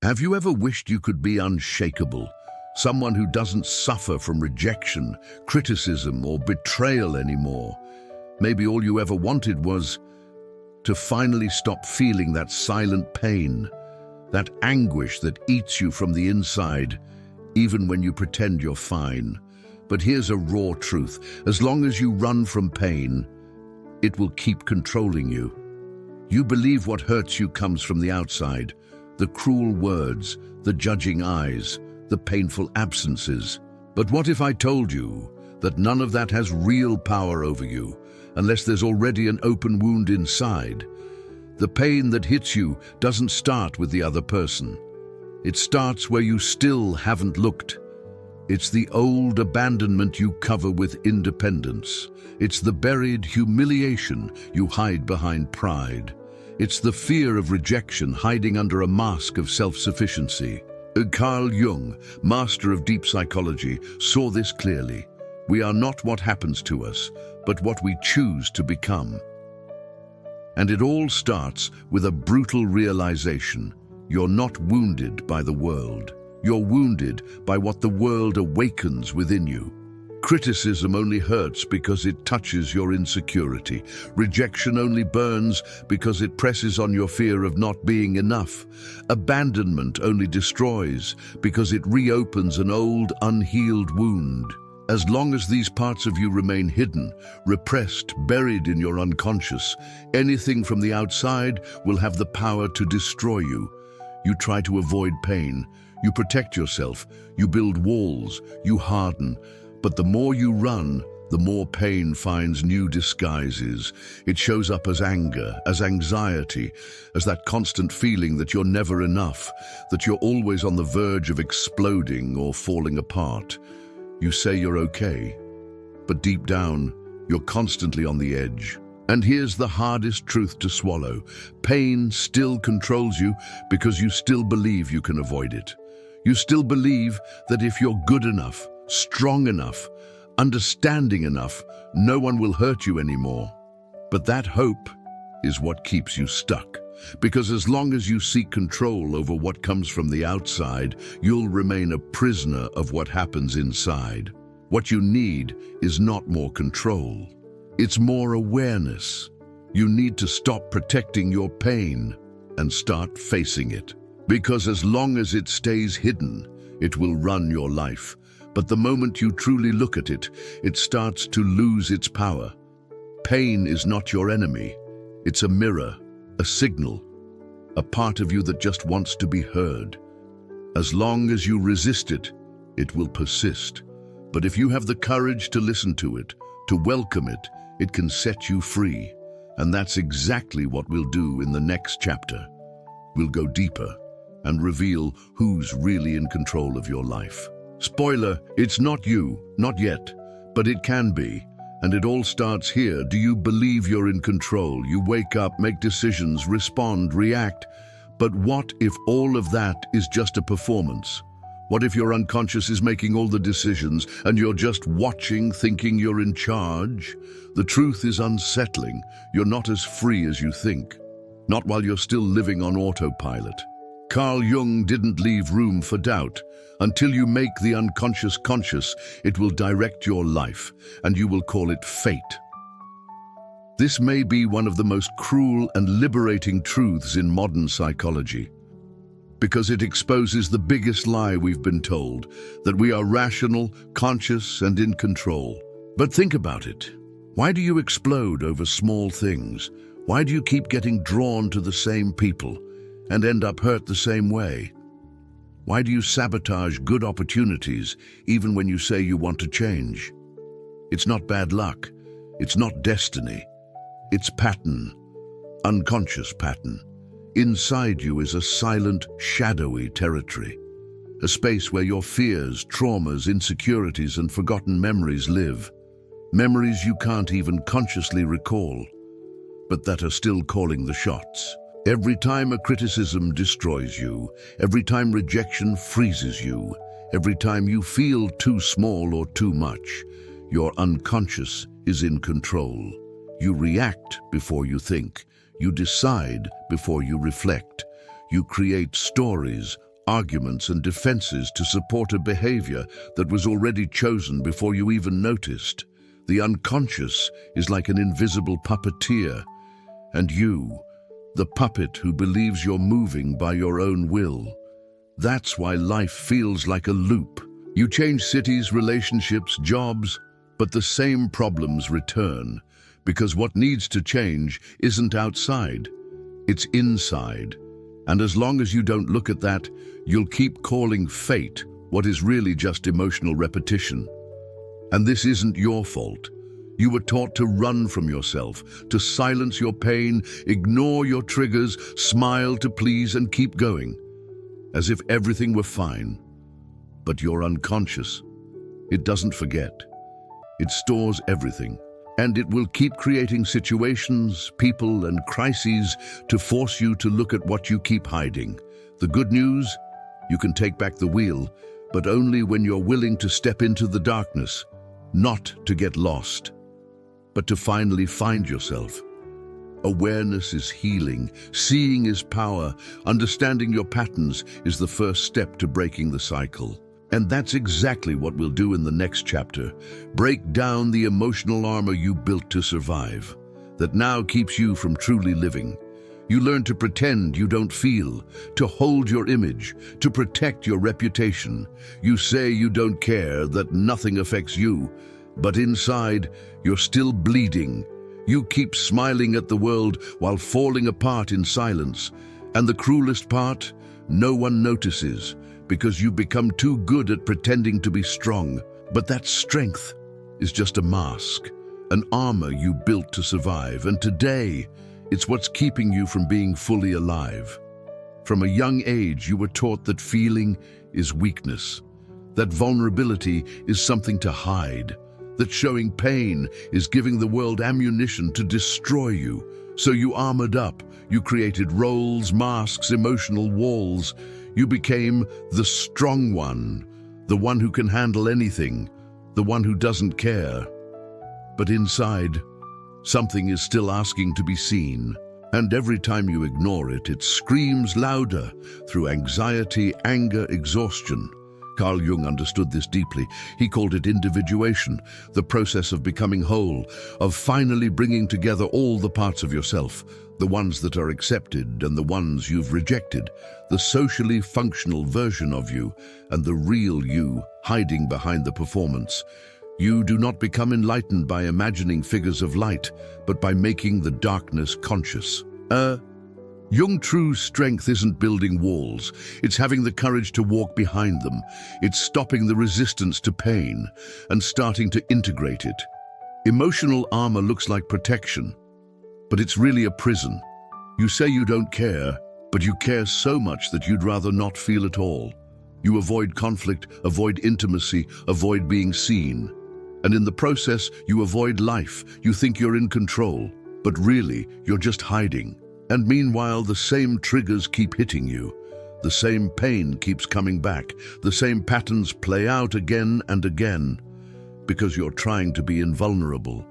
Have you ever wished you could be unshakable? Someone who doesn't suffer from rejection, criticism, or betrayal anymore? Maybe all you ever wanted was to finally stop feeling that silent pain, that anguish that eats you from the inside, even when you pretend you're fine. But here's a raw truth. As long as you run from pain, it will keep controlling you. You believe what hurts you comes from the outside, the cruel words, the judging eyes, the painful absences. But what if I told you that none of that has real power over you, unless there's already an open wound inside? The pain that hits you doesn't start with the other person. It starts where you still haven't looked. It's the old abandonment you cover with independence. It's the buried humiliation you hide behind pride. It's the fear of rejection hiding under a mask of self-sufficiency. Carl Jung, master of deep psychology, saw this clearly. We are not what happens to us, but what we choose to become. And it all starts with a brutal realization. You're not wounded by the world. You're wounded by what the world awakens within you. Criticism only hurts because it touches your insecurity. Rejection only burns because it presses on your fear of not being enough. Abandonment only destroys because it reopens an old, unhealed wound. As long as these parts of you remain hidden, repressed, buried in your unconscious, anything from the outside will have the power to destroy you. You try to avoid pain. You protect yourself. You build walls. You harden. But the more you run, the more pain finds new disguises. It shows up as anger, as anxiety, as that constant feeling that you're never enough, that you're always on the verge of exploding or falling apart. You say you're okay, but deep down, you're constantly on the edge. And here's the hardest truth to swallow. Pain still controls you because you still believe you can avoid it. You still believe that if you're good enough, strong enough, understanding enough, no one will hurt you anymore. But that hope is what keeps you stuck. Because as long as you seek control over what comes from the outside, you'll remain a prisoner of what happens inside. What you need is not more control. It's more awareness. You need to stop protecting your pain and start facing it. Because as long as it stays hidden, it will run your life. But the moment you truly look at it, it starts to lose its power. Pain is not your enemy. It's a mirror, a signal, a part of you that just wants to be heard. As long as you resist it, it will persist. But if you have the courage to listen to it, to welcome it, it can set you free. And that's exactly what we'll do in the next chapter. We'll go deeper and reveal who's really in control of your life. Spoiler, it's not you, not yet, but it can be. And it all starts here. Do you believe you're in control? You wake up, make decisions, respond, react. But what if all of that is just a performance? What if your unconscious is making all the decisions and you're just watching, thinking you're in charge? The truth is unsettling. You're not as free as you think. Not while you're still living on autopilot. Carl Jung didn't leave room for doubt. Until you make the unconscious conscious, it will direct your life, and you will call it fate. This may be one of the most cruel and liberating truths in modern psychology, because it exposes the biggest lie we've been told, that we are rational, conscious, and in control. But think about it. Why do you explode over small things? Why do you keep getting drawn to the same people and end up hurt the same way? Why do you sabotage good opportunities even when you say you want to change? It's not bad luck. It's not destiny. It's pattern, unconscious pattern. Inside you is a silent, shadowy territory, a space where your fears, traumas, insecurities, and forgotten memories live. Memories you can't even consciously recall, but that are still calling the shots. Every time a criticism destroys you, every time rejection freezes you, every time you feel too small or too much, your unconscious is in control. You react before you think. You decide before you reflect. You create stories arguments and defenses to support a behavior that was already chosen before you even noticed. The unconscious is like an invisible puppeteer, and you, the puppet who believes you're moving by your own will. That's why life feels like a loop. You change cities, relationships, jobs, but the same problems return, because what needs to change isn't outside, it's inside. And as long as you don't look at that, you'll keep calling fate what is really just emotional repetition. And this isn't your fault. You were taught to run from yourself, to silence your pain, ignore your triggers, smile to please and keep going, as if everything were fine. But you're unconscious. It doesn't forget. It stores everything, and it will keep creating situations, people, and crises to force you to look at what you keep hiding. The good news? You can take back the wheel, but only when you're willing to step into the darkness, not to get lost, but to finally find yourself. Awareness is healing, seeing is power, understanding your patterns is the first step to breaking the cycle. And that's exactly what we'll do in the next chapter. Break down the emotional armor you built to survive, that now keeps you from truly living. You learn to pretend you don't feel, to hold your image, to protect your reputation. You say you don't care, that nothing affects you, but inside, you're still bleeding. You keep smiling at the world while falling apart in silence. And the cruelest part, no one notices, because you become too good at pretending to be strong. But that strength is just a mask, an armor you built to survive. And today, it's what's keeping you from being fully alive. From a young age, you were taught that feeling is weakness, that vulnerability is something to hide, that showing pain is giving the world ammunition to destroy you. So you armored up, you created roles, masks, emotional walls. You became the strong one, the one who can handle anything, the one who doesn't care. But inside, something is still asking to be seen. And every time you ignore it, it screams louder through anxiety, anger, exhaustion. Carl Jung understood this deeply. He called it individuation, the process of becoming whole, of finally bringing together all the parts of yourself, the ones that are accepted and the ones you've rejected, the socially functional version of you and the real you hiding behind the performance. You do not become enlightened by imagining figures of light, but by making the darkness conscious. Jung's true strength isn't building walls. It's having the courage to walk behind them. It's stopping the resistance to pain and starting to integrate it. Emotional armor looks like protection, but it's really a prison. You say you don't care, but you care so much that you'd rather not feel at all. You avoid conflict, avoid intimacy, avoid being seen. And in the process, you avoid life. You think you're in control, but really, you're just hiding. And meanwhile, the same triggers keep hitting you. The same pain keeps coming back. The same patterns play out again and again, because you're trying to be invulnerable.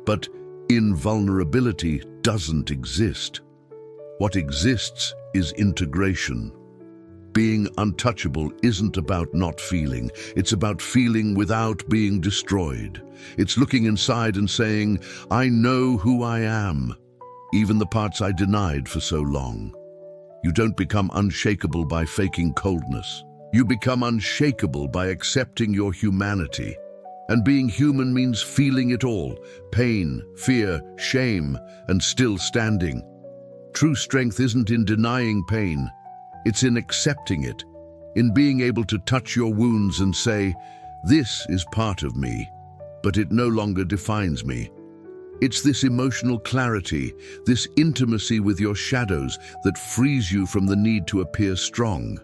But invulnerability doesn't exist. What exists is integration. Being untouchable isn't about not feeling. It's about feeling without being destroyed. It's looking inside and saying, I know who I am, even the parts I denied for so long. You don't become unshakable by faking coldness. You become unshakable by accepting your humanity. And being human means feeling it all, pain, fear, shame, and still standing. True strength isn't in denying pain. It's in accepting it, in being able to touch your wounds and say, this is part of me, but it no longer defines me. It's this emotional clarity, this intimacy with your shadows that frees you from the need to appear strong.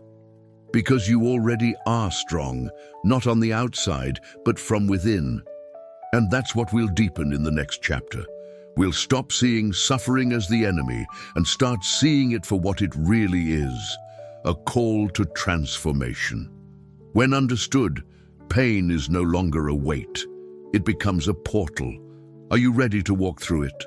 Because you already are strong, not on the outside, but from within. And that's what we'll deepen in the next chapter. We'll stop seeing suffering as the enemy and start seeing it for what it really is, a call to transformation. When understood, pain is no longer a weight. It becomes a portal. Are you ready to walk through it?